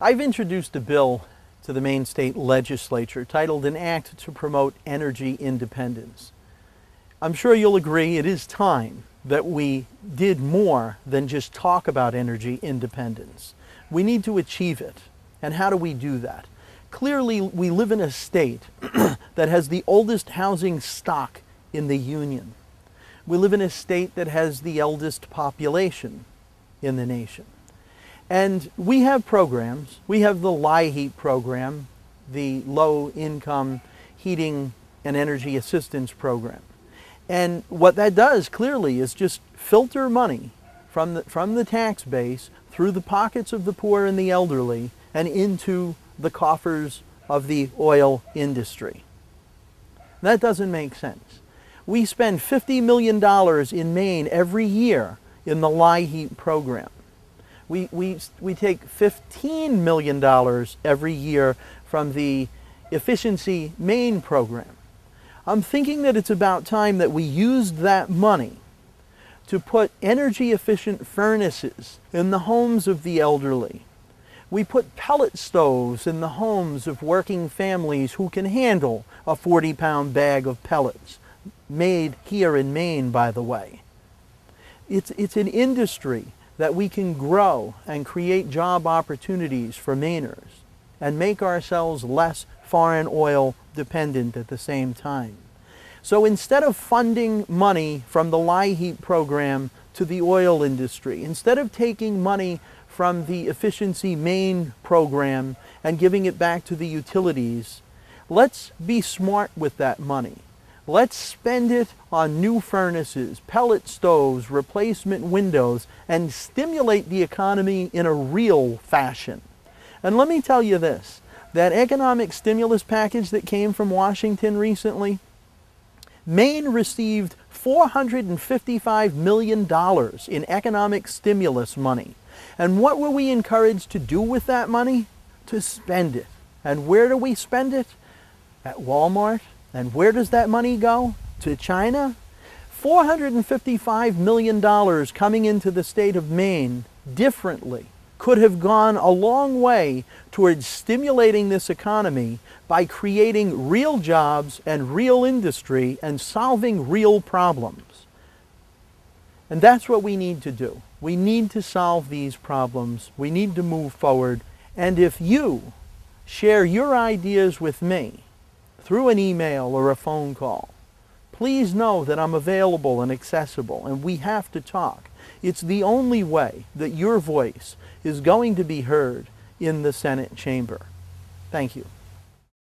I've introduced a bill to the Maine State Legislature titled An Act to Promote Energy Independence. I'm sure you'll agree it is time that we did more than just talk about energy independence. We need to achieve it. And how do we do that? Clearly, we live in a state that has the oldest housing stock in the Union. We live in a state that has the eldest population in the nation. And we have programs. We have the LIHEAP program, the Low Income Heating and Energy Assistance Program. And what that does clearly is just filter money from the tax base through the pockets of the poor and the elderly and into the coffers of the oil industry. That doesn't make sense. We spend $50 million in Maine every year in the LIHEAP program. We take $15 million every year from the Efficiency Maine program. I'm thinking that it's about time that we used that money to put energy efficient furnaces in the homes of the elderly. We put pellet stoves in the homes of working families who can handle a 40-pound bag of pellets, made here in Maine, by the way. It's an industry that we can grow and create job opportunities for Mainers and make ourselves less foreign oil dependent at the same time. So instead of funding money from the LIHEAP program to the oil industry, instead of taking money from the Efficiency Maine program and giving it back to the utilities, let's be smart with that money. Let's spend it on new furnaces, pellet stoves, replacement windows, and stimulate the economy in a real fashion. And let me tell you this, that economic stimulus package that came from Washington recently, Maine received $455 million in economic stimulus money. And what were we encouraged to do with that money? To spend it. And where do we spend it? At Walmart. And where does that money go? To China? $455 million coming into the state of Maine differently could have gone a long way towards stimulating this economy by creating real jobs and real industry and solving real problems. And that's what we need to do. We need to solve these problems. We need to move forward. And if you share your ideas with me through an email or a phone call, please know that I'm available and accessible, and we have to talk. It's the only way that your voice is going to be heard in the Senate chamber. Thank you.